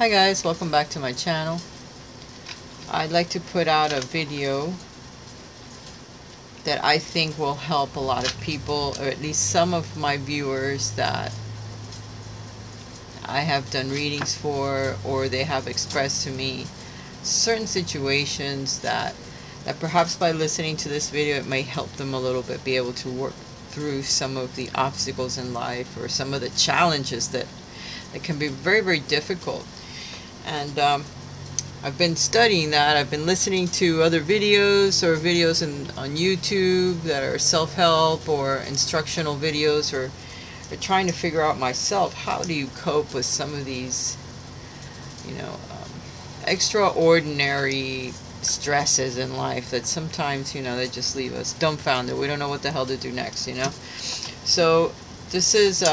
Hi guys, welcome back to my channel. I'd like to put out a video that I think will help a lot of people, or at least some of my viewers that I have done readings for, or they have expressed to me certain situations that perhaps by listening to this video it may help them a little bit be able to work through some of the obstacles in life, or some of the challenges that can be very, very difficult. And I've been studying that. I've been listening to other videos, or videos on YouTube that are self-help or instructional videos, or trying to figure out myself, how do you cope with some of these, extraordinary stresses in life that sometimes, they just leave us dumbfounded. We don't know what the hell to do next, So this is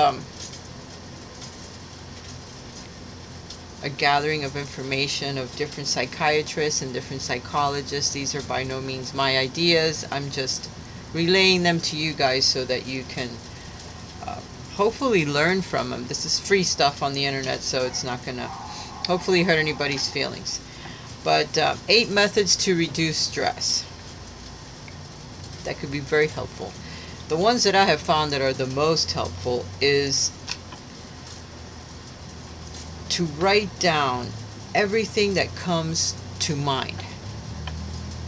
a gathering of information of different psychiatrists and different psychologists. These are by no means my ideas. I'm just relaying them to you guys so that you can hopefully learn from them. This is free stuff on the internet, so it's not going to hopefully hurt anybody's feelings. But 8 methods to reduce stress. That could be very helpful. The ones that I have found that are the most helpful is to write down everything that comes to mind.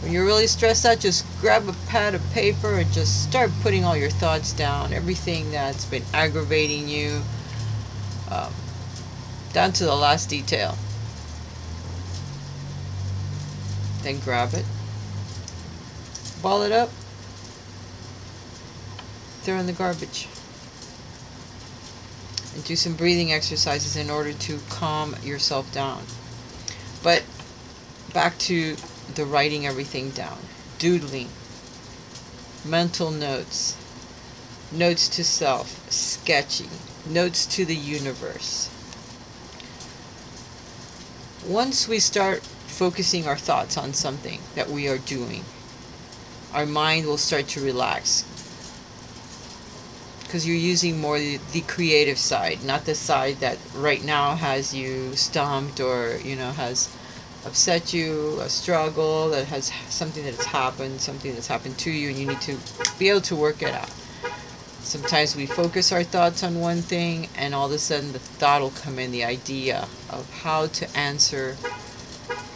When you're really stressed out, just grab a pad of paper and just start putting all your thoughts down, everything that's been aggravating you, down to the last detail. Then grab it, ball it up, throw it in the garbage, and do some breathing exercises in order to calm yourself down. But back to the writing everything down. Doodling, mental notes, notes to self, sketching, notes to the universe. Once we start focusing our thoughts on something that we are doing, our mind will start to relax, because you're using more the creative side, not the side that right now has you stumped, or has upset you, a struggle that has something that's happened to you, and you need to be able to work it out. Sometimes we focus our thoughts on one thing, and all of a sudden the thought will come in, the idea of how to answer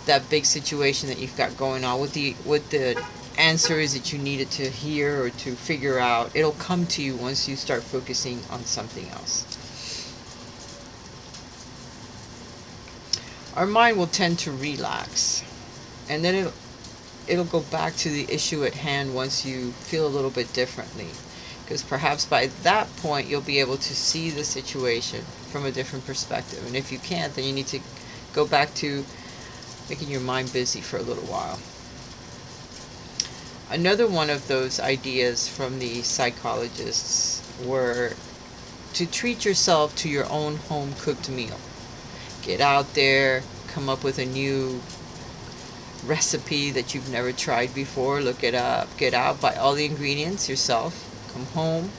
that big situation that you've got going on, what the answer is that you needed to hear or to figure out. It'll come to you once you start focusing on something else. Our mind will tend to relax, and then it'll go back to the issue at hand once you feel a little bit differently, because perhaps by that point you'll be able to see the situation from a different perspective. And if you can't, then you need to go back to making your mind busy for a little while. Another one of those ideas from the psychologists were to treat yourself to your own home-cooked meal. Get out there, come up with a new recipe that you've never tried before, look it up, get out, buy all the ingredients yourself, come home,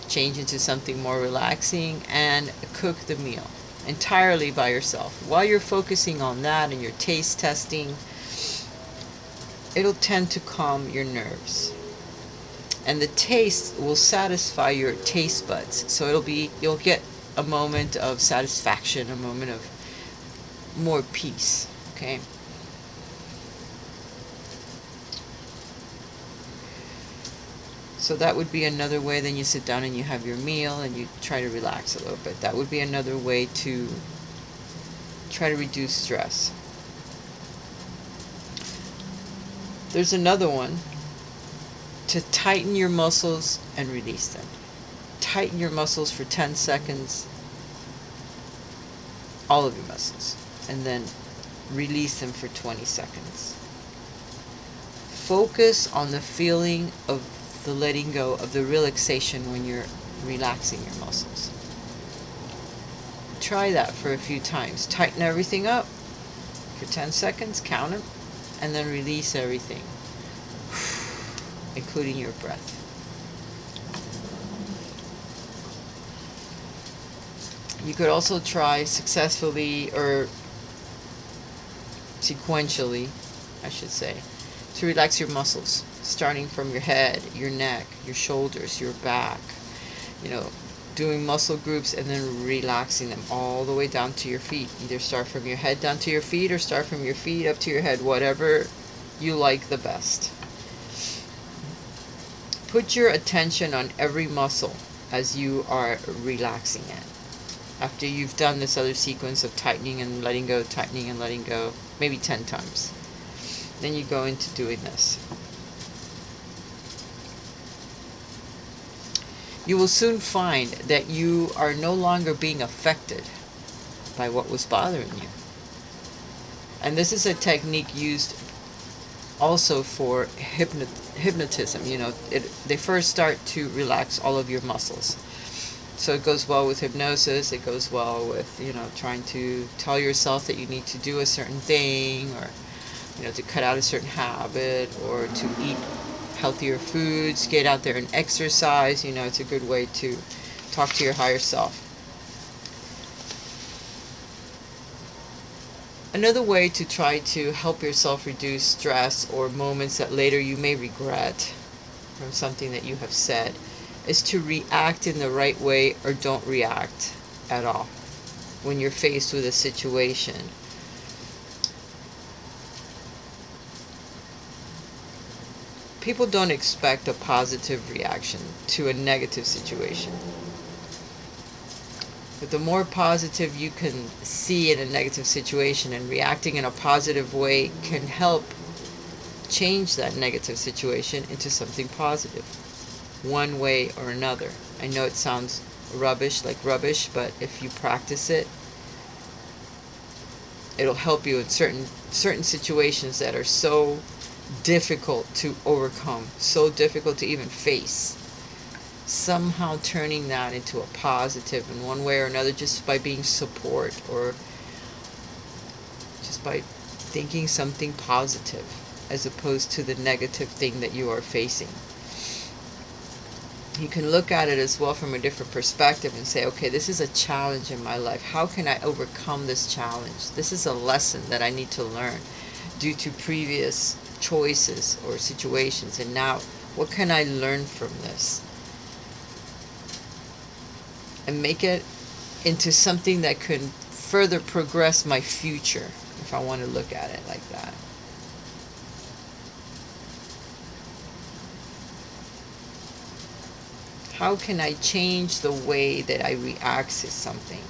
change into something more relaxing, and cook the meal entirely by yourself. While you're focusing on that and you're taste testing, it'll tend to calm your nerves, and the taste will satisfy your taste buds. So you'll get a moment of satisfaction, a moment of more peace. Okay. So that would be another way. Then you sit down and you have your meal and you try to relax a little bit. That would be another way to try to reduce stress. There's another one, to tighten your muscles and release them. Tighten your muscles for 10 seconds, all of your muscles, and then release them for 20 seconds. Focus on the feeling of the letting go, of the relaxation when you're relaxing your muscles. Try that for a few times. Tighten everything up for 10 seconds, count them, and then release everything, including your breath. You could also try successfully, or sequentially, I should say, to relax your muscles, starting from your head, your neck, your shoulders, your back, you know, doing muscle groups and then relaxing them all the way down to your feet. Either start from your head down to your feet or start from your feet up to your head, whatever you like the best. Put your attention on every muscle as you are relaxing it. After you've done this other sequence of tightening and letting go, maybe 10 times. Then you go into doing this. You will soon find that you are no longer being affected by what was bothering you. And this is a technique used also for hypnotism. You know, they first start to relax all of your muscles. So it goes well with hypnosis. It goes well with, you know, trying to tell yourself that you need to do a certain thing, or, you know, to cut out a certain habit, or to eat healthier foods, get out there and exercise. You know, it's a good way to talk to your higher self. Another way to try to help yourself reduce stress or moments that later you may regret from something that you have said is to react in the right way, or don't react at all when you're faced with a situation. People don't expect a positive reaction to a negative situation. But the more positive you can see in a negative situation, and reacting in a positive way can help change that negative situation into something positive, one way or another. I know it sounds rubbish, but if you practice it, it'll help you in certain situations that are so difficult to overcome, so difficult to even face. Somehow turning that into a positive in one way or another, just by being support, or just by thinking something positive as opposed to the negative thing that you are facing. You can look at it as well from a different perspective and say, okay, this is a challenge in my life. How can I overcome this challenge? This is a lesson that I need to learn due to previous choices or situations. And now, what can I learn from this? And make it into something that can further progress my future, if I want to look at it like that. How can I change the way that I react to something?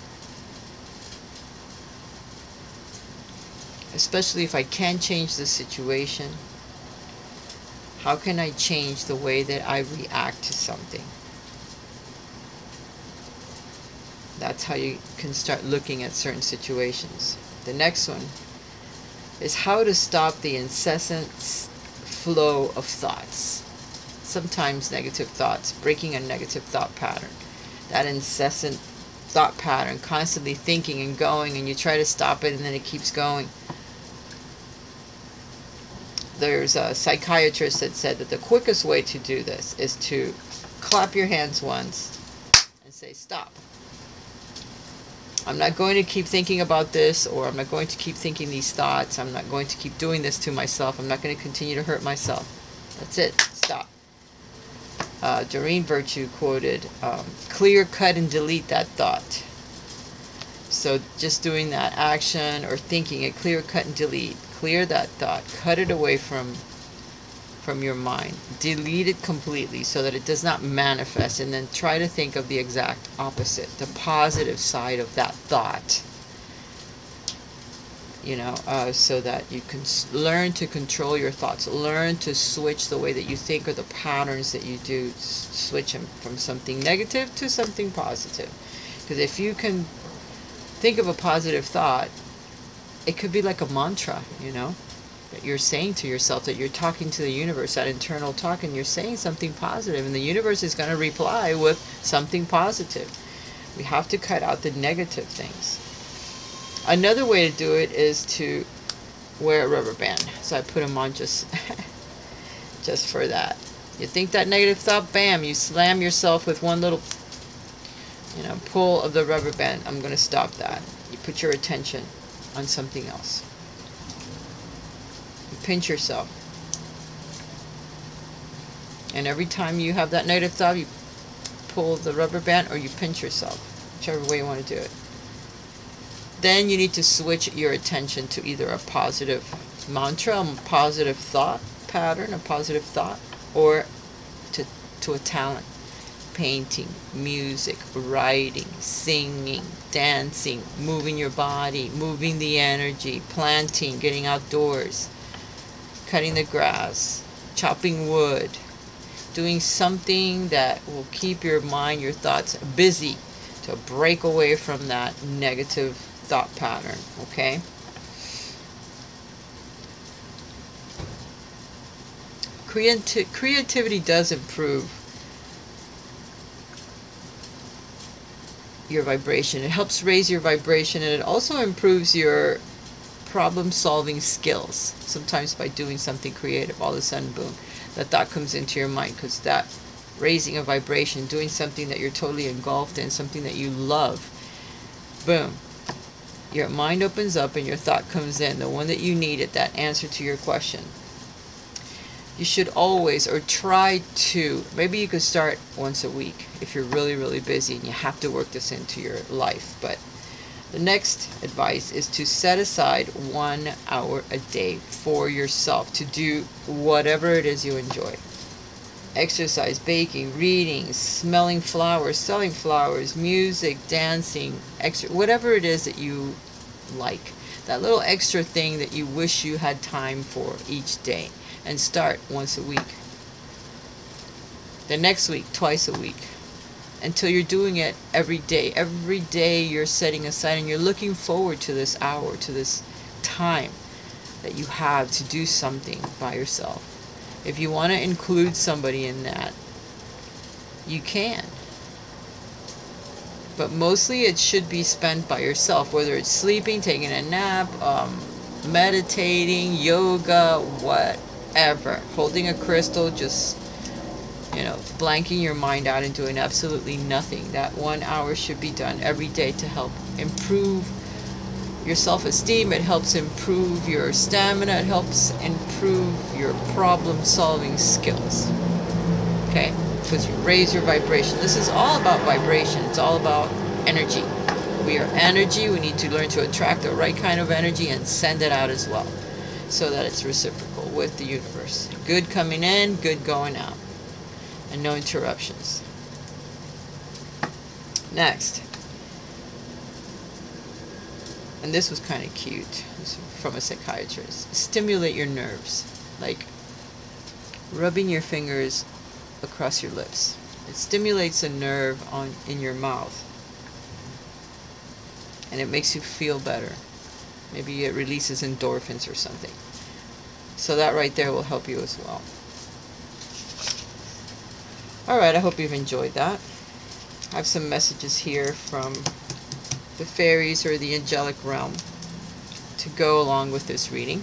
Especially if I can't change the situation, how can I change the way that I react to something? That's how you can start looking at certain situations. The next one is how to stop the incessant flow of thoughts. Sometimes negative thoughts, breaking a negative thought pattern. That incessant thought pattern, constantly thinking and going, and you try to stop it and then it keeps going. There's a psychiatrist that said that the quickest way to do this is to clap your hands once and say, stop. I'm not going to keep thinking about this, or I'm not going to keep thinking these thoughts. I'm not going to keep doing this to myself. I'm not going to continue to hurt myself. That's it. Stop. Doreen Virtue quoted, clear, cut, and delete that thought. So just doing that action or thinking it, clear, cut, and delete. Clear that thought. Cut it away from your mind. Delete it completely so that it does not manifest, and then try to think of the exact opposite, the positive side of that thought. You know, so that you can learn to control your thoughts, learn to switch the way that you think, or the patterns that you do, switch them from something negative to something positive. Because if you can think of a positive thought, it could be like a mantra, you know, that you're saying to yourself, that you're talking to the universe, that internal talk, and you're saying something positive, and the universe is going to reply with something positive. We have to cut out the negative things. Another way to do it is to wear a rubber band. So I put them on just for that. You think that negative thought, bam, you slam yourself with one little Pull of the rubber band. I'm going to stop that. You put your attention on something else. You pinch yourself. And every time you have that negative thought, you pull the rubber band or you pinch yourself, whichever way you want to do it. Then you need to switch your attention to either a positive mantra, a positive thought pattern, a positive thought, or to a talent. Painting, music, writing, singing, dancing, moving your body, moving the energy, planting, getting outdoors, cutting the grass, chopping wood, doing something that will keep your mind, your thoughts busy to break away from that negative thought pattern, okay? Creativity does improve your vibration. It helps raise your vibration, and it also improves your problem-solving skills. Sometimes by doing something creative, all of a sudden, boom, that thought comes into your mind, because that raising a vibration, doing something that you're totally engulfed in, something that you love, boom, your mind opens up and your thought comes in, the one that you needed, that answer to your question. You should always, or try to, maybe you could start once a week if you're really, really busy and you have to work this into your life. But the next advice is to set aside 1 hour a day for yourself to do whatever it is you enjoy. Exercise, baking, reading, smelling flowers, selling flowers, music, dancing, whatever it is that you like. That little extra thing that you wish you had time for each day. And start once a week. The next week, twice a week. Until you're doing it every day. Every day you're setting aside and you're looking forward to this hour, to this time that you have to do something by yourself. If you want to include somebody in that, you can. But mostly it should be spent by yourself, whether it's sleeping, taking a nap, meditating, yoga, whatever. Holding a crystal, just, blanking your mind out and doing absolutely nothing. That 1 hour should be done every day to help improve your self-esteem. It helps improve your stamina. It helps improve your problem-solving skills. Okay? Because you raise your vibration. This is all about vibration. It's all about energy. We are energy. We need to learn to attract the right kind of energy and send it out as well, so that it's reciprocal with the universe. Good coming in, good going out. And no interruptions. Next. And this was kind of cute. This was from a psychiatrist. Stimulate your nerves. Like rubbing your fingers across your lips. It stimulates a nerve in your mouth. And it makes you feel better. Maybe it releases endorphins or something. So that right there will help you as well. Alright, I hope you've enjoyed that. I have some messages here from the fairies or the angelic realm to go along with this reading.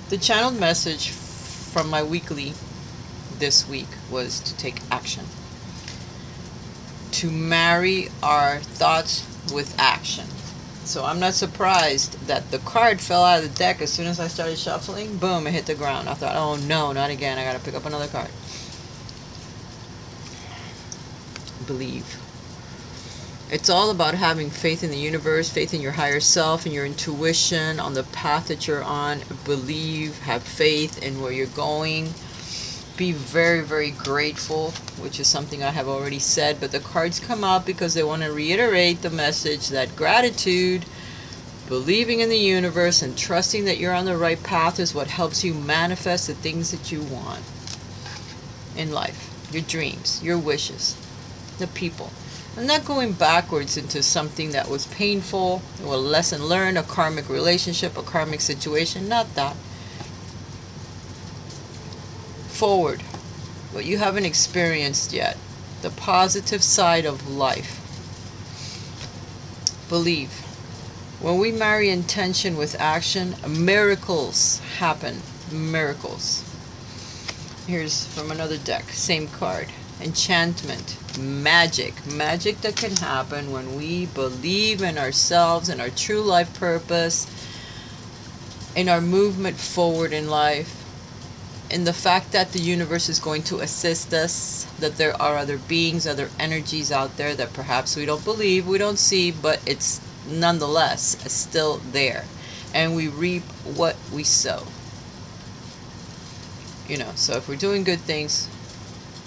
The channeled message from my weekly this week was to take action. To marry our thoughts with action. So I'm not surprised that the card fell out of the deck as soon as I started shuffling. Boom, it hit the ground. I thought, oh no, not again. I gotta pick up another card. Believe. It's all about having faith in the universe, faith in your higher self and your intuition on the path that you're on. Believe, have faith in where you're going. Be very, very grateful, which is something I have already said, but the cards come out because they want to reiterate the message that gratitude, believing in the universe, and trusting that you're on the right path is what helps you manifest the things that you want in life. Your dreams, your wishes, the people. I'm not going backwards into something that was painful, or a lesson learned, a karmic relationship, a karmic situation, not that. Forward, what you haven't experienced yet, the positive side of life. Believe. When we marry intention with action, miracles happen. Miracles. Here's from another deck, same card. Enchantment, magic. Magic that can happen when we believe in ourselves and our true life purpose, in our movement forward in life, in the fact that the universe is going to assist us, that there are other beings, other energies out there that perhaps we don't believe, we don't see, but it's nonetheless still there. And we reap what we sow. So if we're doing good things,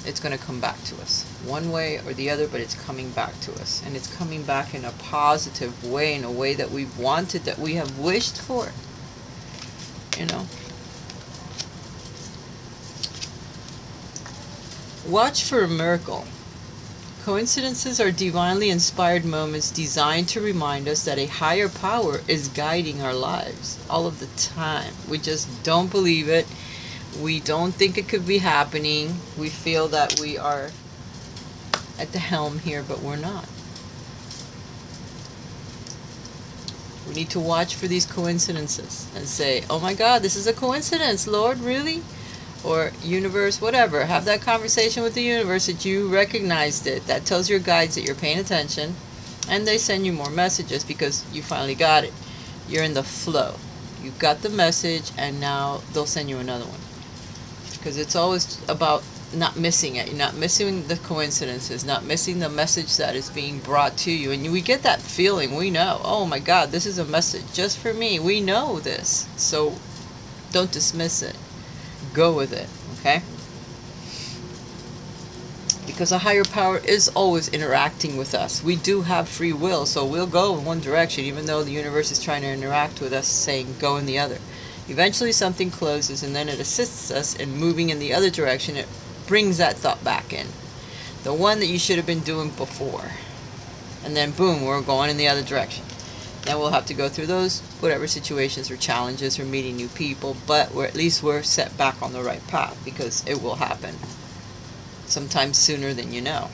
it's going to come back to us one way or the other, but it's coming back to us. And it's coming back in a positive way, in a way that we've wanted, that we have wished for. Watch for a miracle. Coincidences are divinely inspired moments designed to remind us that a higher power is guiding our lives all of the time. We just don't believe it. We don't think it could be happening. We feel that we are at the helm here, but we're not. We need to watch for these coincidences and say, oh my God, this is a coincidence, Lord, really? Or universe, whatever. Have that conversation with the universe that you recognized it. That tells your guides that you're paying attention. And they send you more messages because you finally got it. You're in the flow. You got the message, and now they'll send you another one. Because it's always about not missing it. You're not missing the coincidences, not missing the message that is being brought to you. And we get that feeling. We know, oh my God, this is a message just for me. We know this. So don't dismiss it. Go with it, okay? Because a higher power is always interacting with us. We do have free will, so we'll go in one direction, even though the universe is trying to interact with us, saying go in the other. Eventually something closes, and then it assists us in moving in the other direction. It brings that thought back in. The one that you should have been doing before. And then boom, we're going in the other direction. Now we'll have to go through those, whatever situations or challenges or meeting new people, but at least we're set back on the right path, because it will happen sometimes sooner than you know.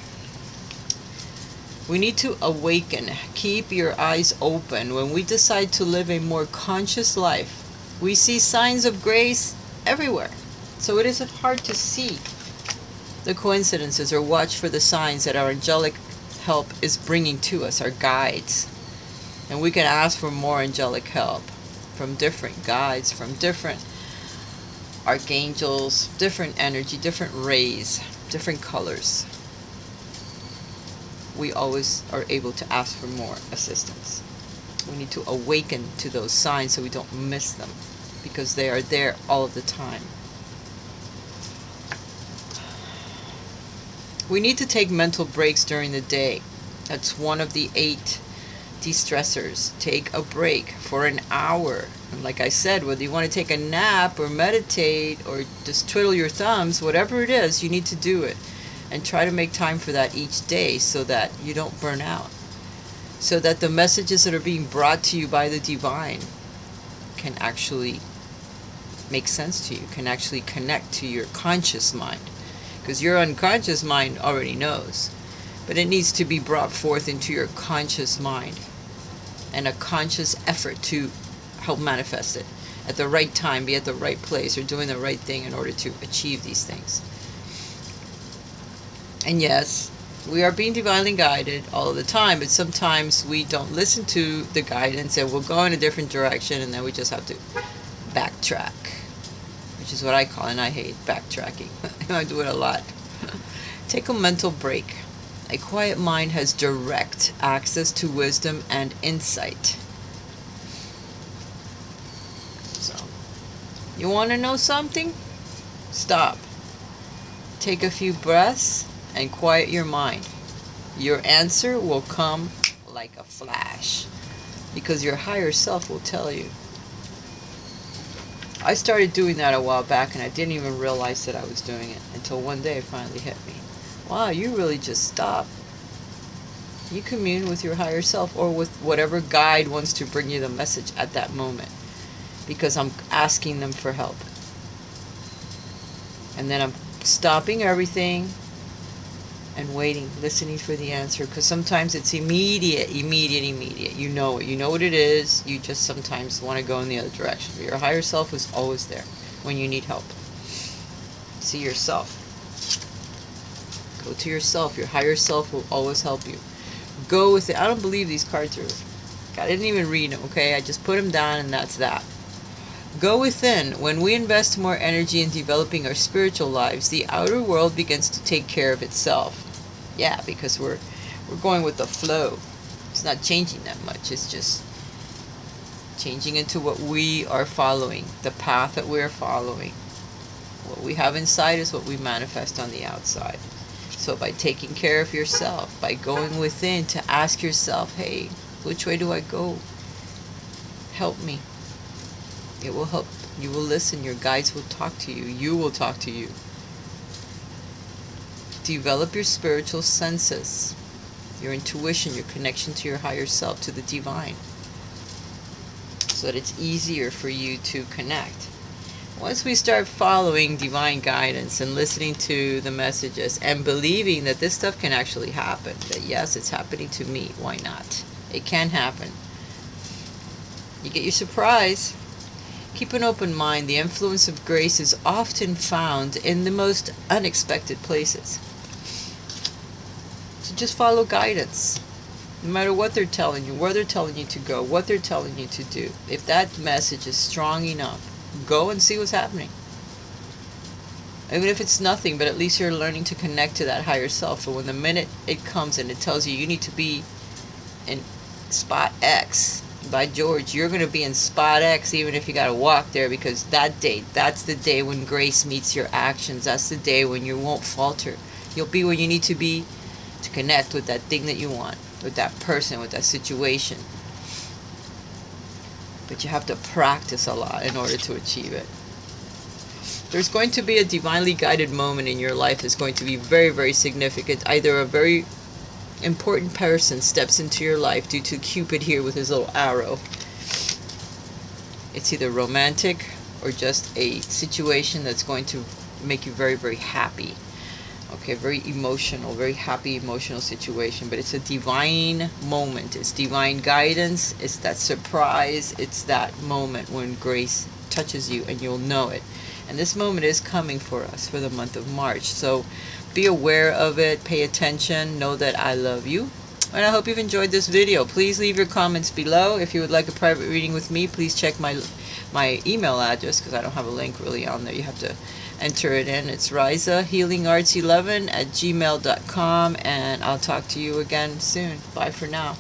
We need to awaken. Keep your eyes open. When we decide to live a more conscious life, we see signs of grace everywhere. So it isn't hard to see the coincidences or watch for the signs that our angelic help is bringing to us, our guides. And we can ask for more angelic help from different guides, from different archangels, different energy, different rays, different colors. We always are able to ask for more assistance. We need to awaken to those signs so we don't miss them, because they are there all of the time. We need to take mental breaks during the day. That's one of the 8 de-stressors. Take a break for an hour. And like I said, whether you want to take a nap or meditate or just twiddle your thumbs, whatever it is, you need to do it. And try to make time for that each day so that you don't burn out. So that the messages that are being brought to you by the divine can actually make sense to you, can actually connect to your conscious mind. Because your unconscious mind already knows. But it needs to be brought forth into your conscious mind. And a conscious effort to help manifest it. At the right time, be at the right place, or doing the right thing in order to achieve these things. And yes, we are being divinely guided all the time, but sometimes we don't listen to the guidance and we'll go in a different direction, and then we just have to backtrack. Which is what I call, and I hate backtracking. I do it a lot. Take a mental break. A quiet mind has direct access to wisdom and insight. So, you want to know something? Stop. Take a few breaths and quiet your mind. Your answer will come like a flash, because your higher self will tell you. I started doing that a while back, and I didn't even realize that I was doing it until one day it finally hit me. Wow, you really just stop. You commune with your higher self, or with whatever guide wants to bring you the message at that moment, because I'm asking them for help. And then I'm stopping everything and waiting, listening for the answer, because sometimes it's immediate. You know it. You know what it is. You just sometimes want to go in the other direction. Your higher self is always there when you need help. See yourself. Go to yourself. Your higher self will always help you. Go with it. I don't believe these cards are... I didn't even read them, okay? I just put them down and that's that. Go within. When we invest more energy in developing our spiritual lives, the outer world begins to take care of itself. Yeah, because we're going with the flow. It's not changing that much. It's just changing into what we are following, the path that we're following. What we have inside is what we manifest on the outside. So by taking care of yourself, by going within to ask yourself, hey, which way do I go? Help me. It will help. You will listen. Your guides will talk to you. You will talk to you. Develop your spiritual senses, your intuition, your connection to your higher self, to the divine, so that it's easier for you to connect. Once we start following divine guidance and listening to the messages and believing that this stuff can actually happen, that yes, it's happening to me, why not? It can happen. You get your surprise. Keep an open mind. The influence of grace is often found in the most unexpected places. So just follow guidance. No matter what they're telling you, where they're telling you to go, what they're telling you to do. If that message is strong enough, go and see what's happening. Even if it's nothing, but at least you're learning to connect to that higher self. So when the minute it comes and it tells you need to be in spot X, by George, you're going to be in spot X even if you got to walk there, because that day, that's the day when grace meets your actions. That's the day when you won't falter. You'll be where you need to be to connect with that thing that you want, with that person, with that situation. But you have to practice a lot in order to achieve it. There's going to be a divinely guided moment in your life that's going to be very, very significant. Either a very important person steps into your life due to Cupid here with his little arrow. It's either romantic or just a situation that's going to make you very, very happy. Okay, very emotional, very happy, emotional situation. But it's a divine moment. It's divine guidance. It's that surprise. It's that moment when grace touches you and you'll know it. And this moment is coming for us for the month of March. So be aware of it. Pay attention. Know that I love you. And I hope you've enjoyed this video. Please leave your comments below. If you would like a private reading with me, please check my email address, because I don't have a link really on there. You have to enter it in. It's RaisaHealingArts11@gmail.com. And I'll talk to you again soon. Bye for now.